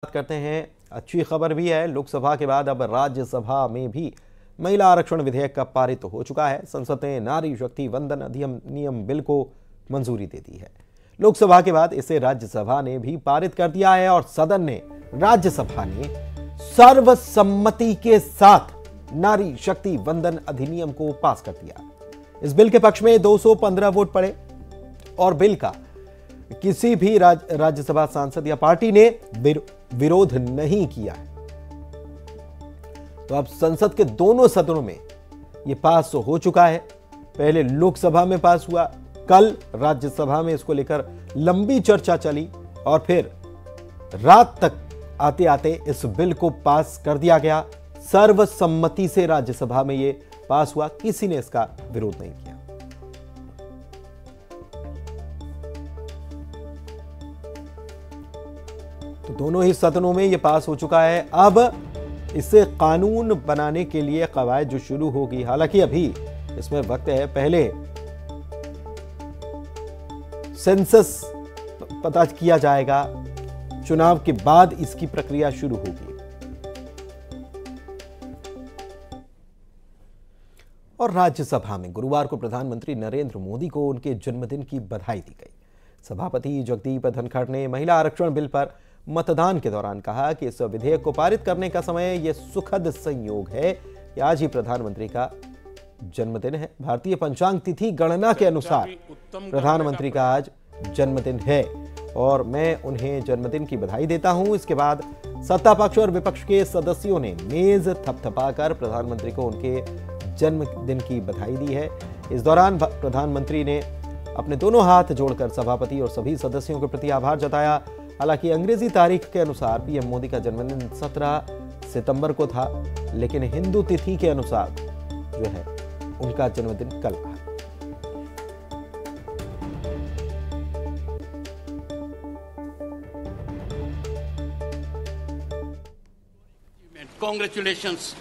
बात करते हैं। अच्छी खबर भी है, लोकसभा के बाद अब राज्यसभा में भी महिला आरक्षण विधेयक का पारित हो चुका है। संसद ने नारी शक्ति वंदन अधिनियम बिल को मंजूरी दे दी है। लोकसभा के बाद इसे राज्यसभा ने भी पारित कर दिया है और सदन ने राज्यसभा ने सर्वसम्मति के साथ नारी शक्ति वंदन अधिनियम को पास कर दिया। इस बिल के पक्ष में 215 वोट पड़े और बिल का किसी भी राज्यसभा सांसद या पार्टी ने विरोध नहीं किया है। तो अब संसद के दोनों सदनों में यह पास हो चुका है। पहले लोकसभा में पास हुआ, कल राज्यसभा में इसको लेकर लंबी चर्चा चली और फिर रात तक आते आते इस बिल को पास कर दिया गया। सर्वसम्मति से राज्यसभा में यह पास हुआ, किसी ने इसका विरोध नहीं किया। तो दोनों ही सदनों में यह पास हो चुका है। अब इसे कानून बनाने के लिए कवायद जो शुरू होगी, हालांकि अभी इसमें वक्त है। पहले सेंसस पता किया जाएगा, चुनाव के बाद इसकी प्रक्रिया शुरू होगी। और राज्यसभा में गुरुवार को प्रधानमंत्री नरेंद्र मोदी को उनके जन्मदिन की बधाई दी गई। सभापति जगदीप धनखड़ ने महिला आरक्षण बिल पर मतदान के दौरान कहा कि इस विधेयक को पारित करने का समय यह सुखद संयोग है कि आज ही प्रधानमंत्री का जन्मदिन है। भारतीय पंचांग तिथि गणना के अनुसार प्रधानमंत्री का आज जन्मदिन है और मैं उन्हें जन्मदिन की बधाई देता हूं। इसके बाद सत्ता पक्ष और विपक्ष के सदस्यों ने मेज थपथपाकर प्रधानमंत्री को उनके जन्मदिन की बधाई दी है। इस दौरान प्रधानमंत्री ने अपने दोनों हाथ जोड़कर सभापति और सभी सदस्यों के प्रति आभार जताया। हालांकि अंग्रेजी तारीख के अनुसार पीएम मोदी का जन्मदिन 17 सितंबर को था, लेकिन हिंदू तिथि के अनुसार जो है उनका जन्मदिन कल रहा। Congratulations.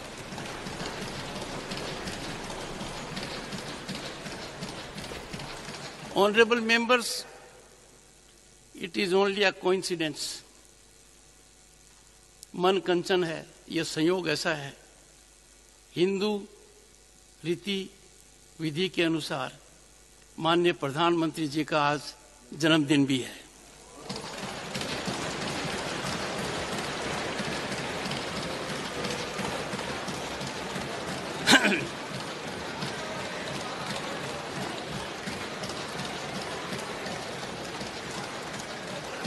Honorable members, it is only a coincidence. मन कंचन है, यह संयोग ऐसा है। हिंदू रीति विधि के अनुसार माननीय प्रधानमंत्री जी का आज जन्मदिन भी है।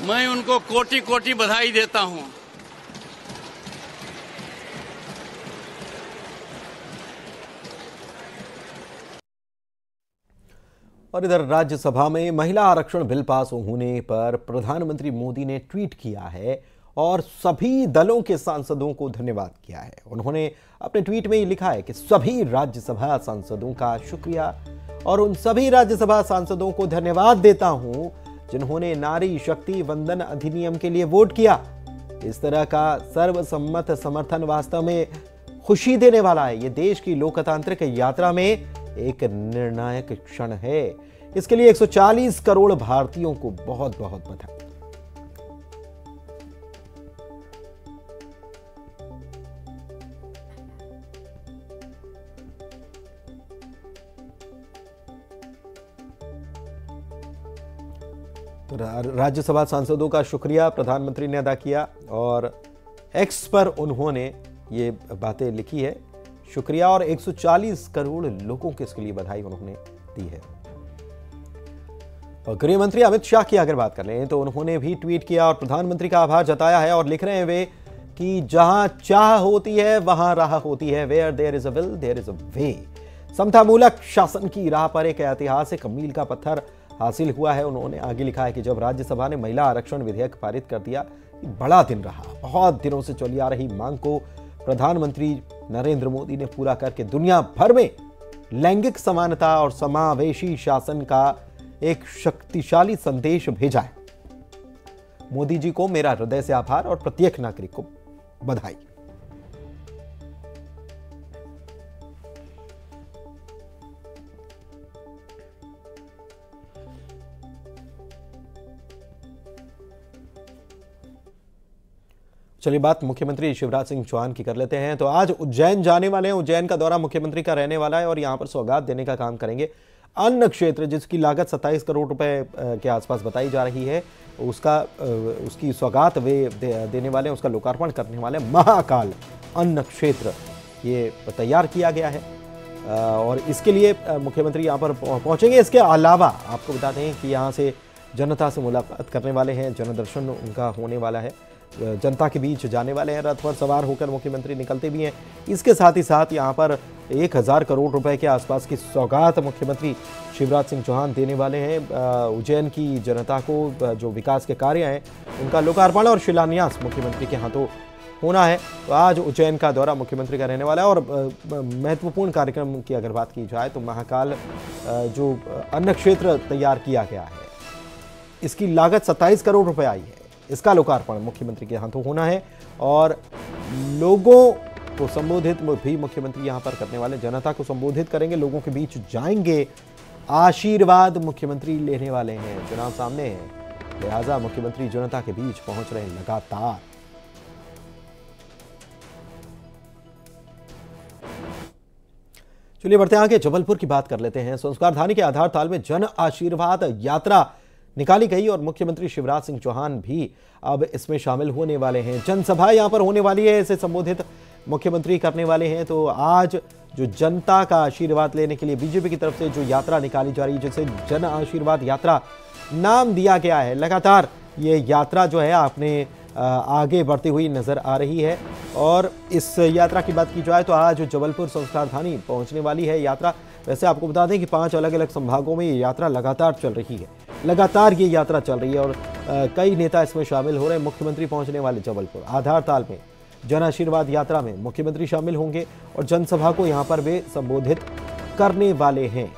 मैं उनको कोटि कोटि बधाई देता हूं। और इधर राज्यसभा में महिला आरक्षण बिल पास होने पर प्रधानमंत्री मोदी ने ट्वीट किया है और सभी दलों के सांसदों को धन्यवाद किया है। उन्होंने अपने ट्वीट में लिखा है कि सभी राज्यसभा सांसदों का शुक्रिया और उन सभी राज्यसभा सांसदों को धन्यवाद देता हूं जिन्होंने नारी शक्ति वंदन अधिनियम के लिए वोट किया। इस तरह का सर्वसम्मत समर्थन वास्तव में खुशी देने वाला है। यह देश की लोकतांत्रिक यात्रा में एक निर्णायक क्षण है। इसके लिए 140 करोड़ भारतीयों को बहुत बहुत बधाई। तो राज्यसभा सांसदों का शुक्रिया प्रधानमंत्री ने अदा किया और एक्स पर उन्होंने ये बातें लिखी है, शुक्रिया। और 140 करोड़ लोगों के इसके लिए बधाई उन्होंने दी है। और गृह मंत्री अमित शाह की अगर बात कर लें तो उन्होंने भी ट्वीट किया और प्रधानमंत्री का आभार जताया है और लिख रहे हैं वे कि जहां चाह होती है वहां राह होती है। Where there is a will there is a way. समतामूलक शासन की राह पर एक ऐतिहासिक मील का पत्थर हासिल हुआ है। उन्होंने आगे लिखा है कि जब राज्यसभा ने महिला आरक्षण विधेयक पारित कर दिया, बड़ा दिन रहा। बहुत दिनों से चली आ रही मांग को प्रधानमंत्री नरेंद्र मोदी ने पूरा करके दुनिया भर में लैंगिक समानता और समावेशी शासन का एक शक्तिशाली संदेश भेजा है। मोदी जी को मेरा हृदय से आभार और प्रत्येक नागरिक को बधाई। चलिए बात मुख्यमंत्री शिवराज सिंह चौहान की कर लेते हैं। तो आज उज्जैन जाने वाले हैं। उज्जैन का दौरा मुख्यमंत्री का रहने वाला है और यहाँ पर सौगात देने का काम करेंगे। अन्न क्षेत्र जिसकी लागत 27 करोड़ रुपए के आसपास बताई जा रही है, उसकी सौगात वे देने वाले हैं, उसका लोकार्पण करने वाले हैं। महाकाल अन्न क्षेत्र ये तैयार किया गया है और इसके लिए मुख्यमंत्री यहाँ पर पहुँचेंगे। इसके अलावा आपको बता दें कि यहाँ से जनता से मुलाकात करने वाले हैं, जनदर्शन उनका होने वाला है, जनता के बीच जाने वाले हैं। रथ पर सवार होकर मुख्यमंत्री निकलते भी हैं। इसके साथ ही साथ यहाँ पर 1000 करोड़ रुपए के आसपास की सौगात मुख्यमंत्री शिवराज सिंह चौहान देने वाले हैं। उज्जैन की जनता को जो विकास के कार्य हैं उनका लोकार्पण और शिलान्यास मुख्यमंत्री के हाथों होना है। तो आज उज्जैन का दौरा मुख्यमंत्री का रहने वाला है। और महत्वपूर्ण कार्यक्रम की अगर बात की जाए तो महाकाल जो अन्न क्षेत्र तैयार किया गया है, इसकी लागत 27 करोड़ रुपए आई है। इसका लोकार्पण मुख्यमंत्री के हाथों होना है और लोगों को संबोधित भी मुख्यमंत्री यहां पर करने वाले, जनता को संबोधित करेंगे, लोगों के बीच जाएंगे, आशीर्वाद मुख्यमंत्री लेने वाले हैं। चुनाव सामने है, लिहाजा मुख्यमंत्री जनता के बीच पहुंच रहे हैं लगातार। चलिए बढ़ते हैं आगे, जबलपुर की बात कर लेते हैं। संस्कारधानी के आधार ताल में जन आशीर्वाद यात्रा निकाली गई और मुख्यमंत्री शिवराज सिंह चौहान भी अब इसमें शामिल होने वाले हैं। जनसभा यहां पर होने वाली है, इसे संबोधित मुख्यमंत्री करने वाले हैं। तो आज जो जनता का आशीर्वाद लेने के लिए बीजेपी की तरफ से जो यात्रा निकाली जा रही है, जिसे जन आशीर्वाद यात्रा नाम दिया गया है, लगातार ये यात्रा जो है आपने आगे बढ़ती हुई नजर आ रही है। और इस यात्रा की बात की जाए तो आज जबलपुर संस्कारधानी पहुंचने वाली है यात्रा। वैसे आपको बता दें कि 5 अलग अलग संभागों में ये यात्रा लगातार चल रही है, लगातार ये यात्रा चल रही है और कई नेता इसमें शामिल हो रहे हैं। मुख्यमंत्री पहुंचने वाले जबलपुर आधारताल में जन आशीर्वाद यात्रा में मुख्यमंत्री शामिल होंगे और जनसभा को यहां पर वे संबोधित करने वाले हैं।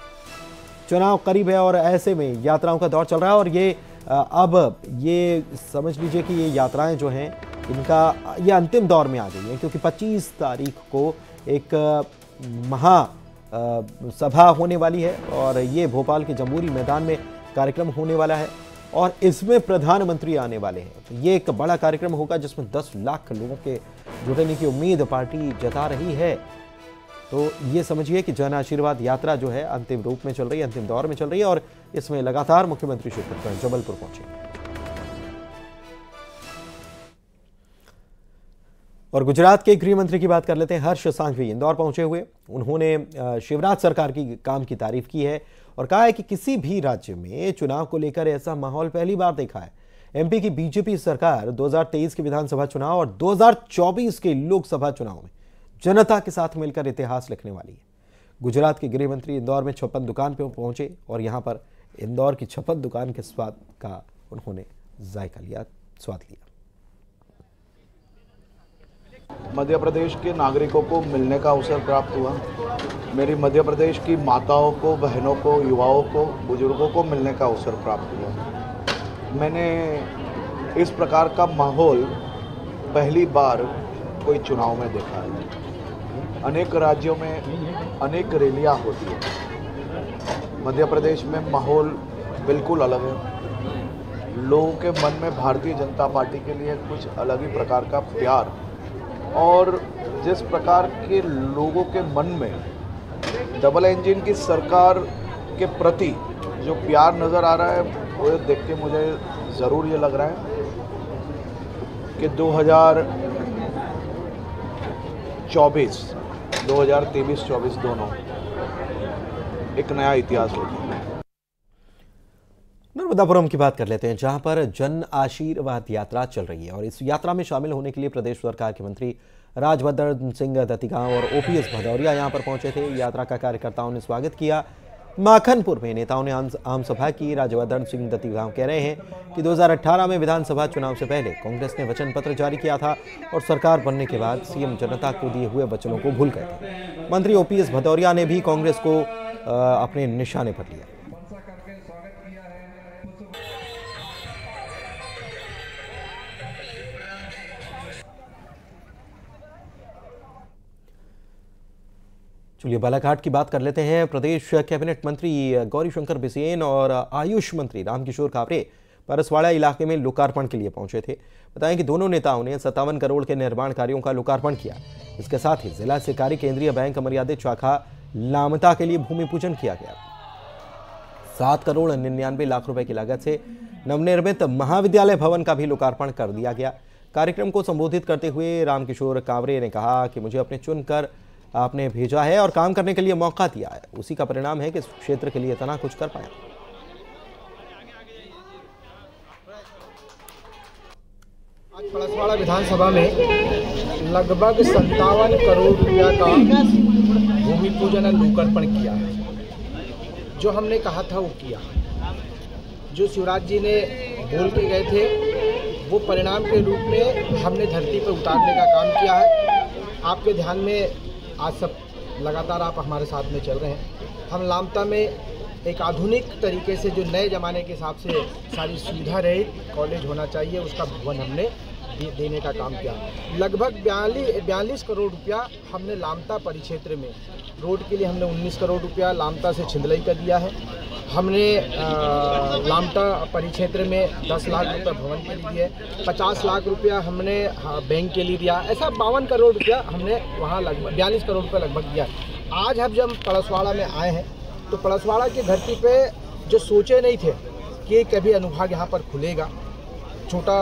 चुनाव करीब है और ऐसे में यात्राओं का दौर चल रहा है और ये अब ये समझ लीजिए कि ये यात्राएं जो हैं इनका ये अंतिम दौर में आ गई है, क्योंकि 25 तारीख को एक महा सभा होने वाली है और ये भोपाल के जमहूरी मैदान में कार्यक्रम होने वाला है और इसमें प्रधानमंत्री आने वाले हैं। तो ये एक बड़ा कार्यक्रम होगा जिसमें 10 लाख लोगों के जुटने की उम्मीद पार्टी जता रही है। तो ये समझिए कि जन आशीर्वाद यात्रा जो है अंतिम रूप में चल रही है, अंतिम दौर में चल रही है और इसमें लगातार मुख्यमंत्री शिरकत करें, जबलपुर पहुंचे। और गुजरात के गृह मंत्री की बात कर लेते हैं। हर्ष सांघवी इंदौर पहुंचे हुए उन्होंने शिवराज सरकार की काम की तारीफ की है और कहा है कि किसी भी राज्य में चुनाव को लेकर ऐसा माहौल पहली बार देखा है। एमपी की बीजेपी सरकार 2023 के विधानसभा चुनाव और 2024 के लोकसभा चुनाव में जनता के साथ मिलकर इतिहास लिखने वाली है। गुजरात के गृह मंत्री इंदौर में 56 दुकान पर पहुंचे और यहां पर इंदौर की 56 दुकान के स्वाद का उन्होंने जायका लिया, स्वाद लिया। मध्य प्रदेश के नागरिकों को मिलने का अवसर प्राप्त हुआ। मेरी मध्य प्रदेश की माताओं को, बहनों को, युवाओं को, बुजुर्गों को मिलने का अवसर प्राप्त हुआ। मैंने इस प्रकार का माहौल पहली बार कोई चुनाव में देखा है। अनेक राज्यों में अनेक रैलियां होती है, मध्य प्रदेश में माहौल बिल्कुल अलग है। लोगों के मन में भारतीय जनता पार्टी के लिए कुछ अलग ही प्रकार का प्यार और जिस प्रकार के लोगों के मन में डबल इंजन की सरकार के प्रति जो प्यार नज़र आ रहा है, वो देख के मुझे ज़रूर ये लग रहा है कि 2023-24 दोनों एक नया इतिहास लिखेंगे। नर्मदापुरम की बात कर लेते हैं, जहां पर जन आशीर्वाद यात्रा चल रही है और इस यात्रा में शामिल होने के लिए प्रदेश सरकार के मंत्री राजवर्धन सिंह दत्तीगांव और ओपीएस भदौरिया यहां पर पहुंचे थे। यात्रा का कार्यकर्ताओं ने स्वागत किया। माखनपुर में नेताओं ने आम सभा की। राजवर्धन सिंह दत्तीगांव कह रहे हैं कि 2018 में विधानसभा चुनाव से पहले कांग्रेस ने वचन पत्र जारी किया था और सरकार बनने के बाद सीएम जनता को दिए हुए वचनों को भूल गए थे। मंत्री ओपीएस भदौरिया ने भी कांग्रेस को अपने निशाने पर लिया। चलिए बालाघाट की बात कर लेते हैं। प्रदेश कैबिनेट मंत्री गौरीशंकर बिसेन और आयुष मंत्री रामकिशोर कावरे परसवाड़ा इलाके में लोकार्पण के लिए पहुंचे थे। बताएं कि दोनों नेताओं ने 57 करोड़ के निर्माण कार्यों का लोकार्पण किया। इसके साथ ही जिला सहकारी केंद्रीय बैंक मर्यादित शाखा लामता के लिए भूमि पूजन किया गया। 7 करोड़ 99 लाख रुपए की लागत से नवनिर्मित महाविद्यालय भवन का भी लोकार्पण कर दिया गया। कार्यक्रम को संबोधित करते हुए रामकिशोर कावरे ने कहा कि मुझे अपने चुनकर आपने भेजा है और काम करने के लिए मौका दिया है, उसी का परिणाम है कि इस क्षेत्र के लिए इतना कुछ कर पाया। आज पलसवाड़ा विधानसभा में लगभग 57 करोड़ रुपया का भूमि पूजन और लोकार्पण किया है। जो हमने कहा था वो किया। जो शिवराज जी ने बोल के गए थे वो परिणाम के रूप में हमने धरती पर उतारने का काम किया है। आपके ध्यान में आज सब लगातार आप हमारे साथ में चल रहे हैं। हम लामता में एक आधुनिक तरीके से जो नए ज़माने के हिसाब से सारी सुविधा रहित कॉलेज होना चाहिए, उसका भवन हमने देने का काम किया। लगभग 42 करोड़ रुपया हमने लामता परिक्षेत्र में रोड के लिए हमने 19 करोड़ रुपया लामता से छिंदलई का दिया है। हमने लामता परिक्षेत्र में 10 लाख रुपया भवन के लिए दिए, 50 लाख रुपया हमने बैंक के लिए दिया। ऐसा 52 करोड़ रुपया हमने वहाँ लगभग 42 करोड़ रुपया लगभग दिया। आज हम जब पलसवाड़ा में आए हैं तो पलसवाड़ा की धरती पे जो सोचे नहीं थे कि कभी अनुभाग यहाँ पर खुलेगा, छोटा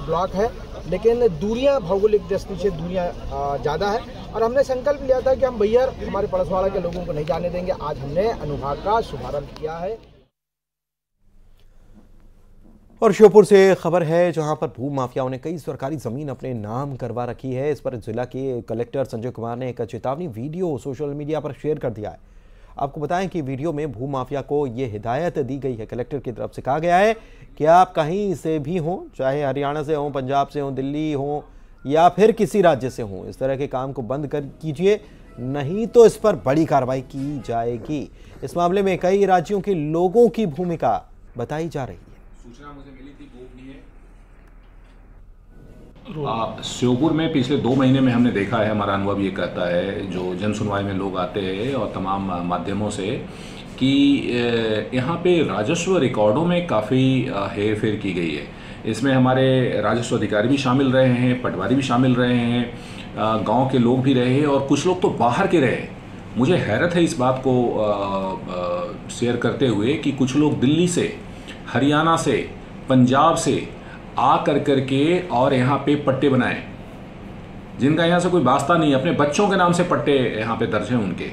ब्लॉक है लेकिन दूरियां भौगोलिक दृष्टि से दूरियां ज़्यादा है और हमने संकल्प लिया था कि हम भैया हमारे पलसवाड़ा के लोगों को नहीं जाने देंगे। आज हमने अनुभाग का शुभारंभ किया है। और श्योपुर से खबर है जहां पर भू माफियाओं ने कई सरकारी जमीन अपने नाम करवा रखी है। इस पर जिला के कलेक्टर संजय कुमार ने एक चेतावनी वीडियो सोशल मीडिया पर शेयर कर दिया है। आपको बताएं कि वीडियो में भू माफिया को ये हिदायत दी गई है, कलेक्टर की तरफ से कहा गया है कि आप कहीं से भी हों, चाहे हरियाणा से हों, पंजाब से हों, दिल्ली हों या फिर किसी राज्य से हों, इस तरह के काम को बंद कर कीजिए, नहीं तो इस पर बड़ी कार्रवाई की जाएगी। इस मामले में कई राज्यों के लोगों की भूमिका बताई जा रही है। सूचना मुझे मिली थी गोपनीय। श्योपुर में पिछले 2 महीने में हमने देखा है, हमारा अनुभव ये कहता है, जो जन सुनवाई में लोग आते हैं और तमाम माध्यमों से, कि यहाँ पे राजस्व रिकॉर्डों में काफ़ी हेर फेर की गई है। इसमें हमारे राजस्व अधिकारी भी शामिल रहे हैं, पटवारी भी शामिल रहे हैं, गांव के लोग भी रहे और कुछ लोग तो बाहर के रहे। मुझे हैरत है इस बात को शेयर करते हुए कि कुछ लोग दिल्ली से, हरियाणा से, पंजाब से आ कर के और यहाँ पे पट्टे बनाए, जिनका यहाँ से कोई वास्ता नहीं है। अपने बच्चों के नाम से पट्टे यहाँ पे दर्ज हैं उनके,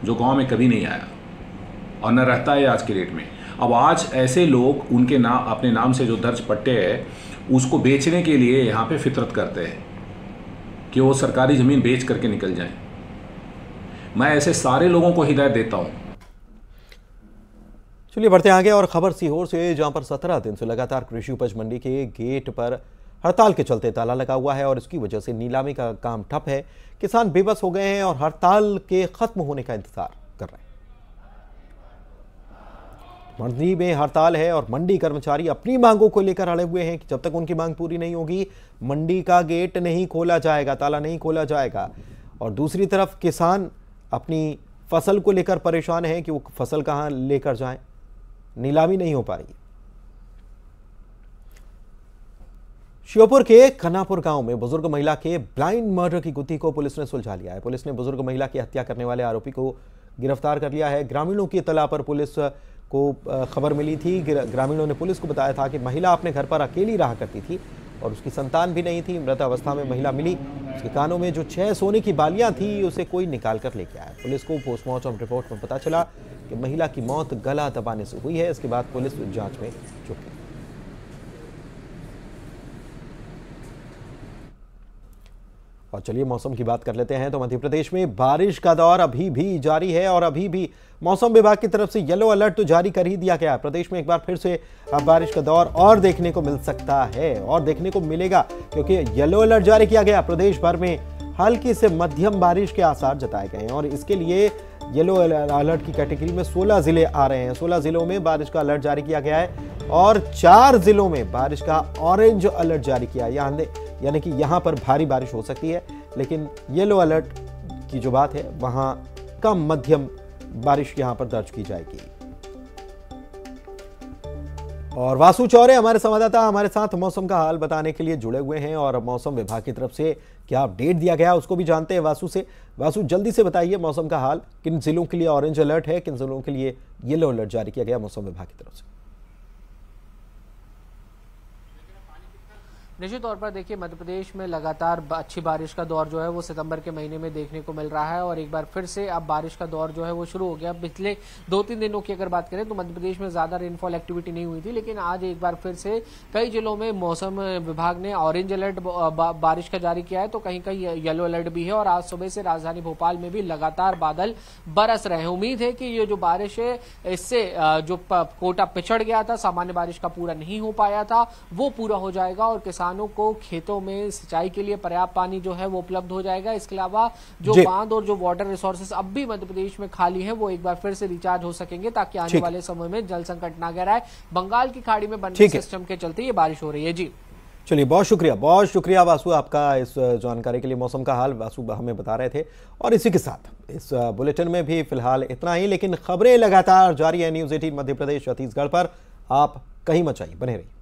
जो गांव में कभी नहीं आया और न रहता है आज के डेट में। अब आज ऐसे लोग उनके नाम, अपने नाम से जो दर्ज पट्टे है, उसको बेचने के लिए यहाँ पे फितरत करते हैं कि वो सरकारी ज़मीन बेच करके निकल जाएं। मैं ऐसे सारे लोगों को हिदायत देता हूँ। चलिए बढ़ते आगे और खबर सीहोर से, जहां पर 17 दिन से लगातार कृषि उपज मंडी के गेट पर हड़ताल के चलते ताला लगा हुआ है और इसकी वजह से नीलामी का काम ठप है। किसान बेबस हो गए हैं और हड़ताल के खत्म होने का इंतजार कर रहे हैं। मंडी में हड़ताल है और मंडी कर्मचारी अपनी मांगों को लेकर अड़े हुए हैं कि जब तक उनकी मांग पूरी नहीं होगी मंडी का गेट नहीं खोला जाएगा, ताला नहीं खोला जाएगा। और दूसरी तरफ किसान अपनी फसल को लेकर परेशान है कि वो फसल कहां लेकर जाएं, नीलामी नहीं हो पा रही। श्योपुर के कनापुर गांव में बुजुर्ग महिला के ब्लाइंड मर्डर की गुत्थी को पुलिस ने सुलझा लिया है। पुलिस ने बुजुर्ग महिला की हत्या करने वाले आरोपी को गिरफ्तार कर लिया है। ग्रामीणों की इत्तला पर पुलिस को खबर मिली थी। ग्रामीणों ने पुलिस को बताया था कि महिला अपने घर पर अकेली रहा करती थी और उसकी संतान भी नहीं थी। मृत अवस्था में महिला मिली। उसके कानों में जो 6 सोने की बालियां थी उसे कोई निकाल कर लेके आया। पुलिस को पोस्टमार्टम रिपोर्ट में पता चला कि महिला की मौत गला दबाने से हुई है। इसके बाद पुलिस जांच में जुट गई। और चलिए मौसम की बात कर लेते हैं। तो मध्य प्रदेश में बारिश का दौर अभी भी जारी है और अभी भी मौसम विभाग की तरफ से येलो अलर्ट तो जारी कर ही दिया गया है। प्रदेश में एक बार फिर से बारिश का दौर और देखने को मिल सकता है और देखने को मिलेगा, क्योंकि येलो अलर्ट जारी किया गया। प्रदेश भर में हल्की से मध्यम बारिश के आसार जताए गए हैं और इसके लिए येलो अलर्ट की कैटेगरी में 16 जिले आ रहे हैं। 16 जिलों में बारिश का अलर्ट जारी किया गया है और 4 जिलों में बारिश का ऑरेंज अलर्ट जारी किया है। यानी कि यहां पर भारी बारिश हो सकती है, लेकिन येलो अलर्ट की जो बात है वहां कम मध्यम बारिश यहां पर दर्ज की जाएगी। और वासु चौरे हमारे संवाददाता हमारे साथ मौसम का हाल बताने के लिए जुड़े हुए हैं और मौसम विभाग की तरफ से क्या अपडेट दिया गया उसको भी जानते हैं वासु से। वासु, जल्दी से बताइए मौसम का हाल, किन जिलों के लिए ऑरेंज अलर्ट है, किन जिलों के लिए येलो अलर्ट जारी किया गया मौसम विभाग की तरफ से। निश्चित तौर पर देखिए, मध्य प्रदेश में लगातार अच्छी बारिश का दौर जो है वो सितंबर के महीने में देखने को मिल रहा है और एक बार फिर से अब बारिश का दौर जो है वो शुरू हो गया। पिछले 2-3 दिनों की अगर बात करें तो मध्य प्रदेश में ज्यादा रेनफॉल एक्टिविटी नहीं हुई थी, लेकिन आज एक बार फिर से कई जिलों में मौसम विभाग ने ऑरेंज अलर्ट बारिश का जारी किया है, तो कहीं कहीं येलो अलर्ट भी है। और आज सुबह से राजधानी भोपाल में भी लगातार बादल बरस रहे हैं। उम्मीद है कि ये जो बारिश है इससे जो कोटा पिछड़ गया था, सामान्य बारिश का पूरा नहीं हो पाया था, वो पूरा हो जाएगा और किसानों को खेतों में सिंचाई के लिए पर्याप्त पानी जो है वो उपलब्ध हो जाएगा। इसके अलावा जो बांध और जो वाटर रिसोर्सेस अब भी मध्य प्रदेश में खाली हैं वो एक बार फिर से रिचार्ज हो सकेंगे, ताकि आने वाले समय में जल संकट ना गहराए। बंगाल की खाड़ी में बनने सिस्टम के चलते ये बारिश हो रही है। जी चलिए, बहुत शुक्रिया वासु आपका इस जानकारी के लिए। मौसम का हाल वासु हमें बता रहे थे और इसी के साथ इस बुलेटिन में भी फिलहाल इतना ही, लेकिन खबरें लगातार जारी है न्यूज़ 18 मध्य प्रदेश छत्तीसगढ़ पर। आप कहीं मत जाइए, बने रहिए।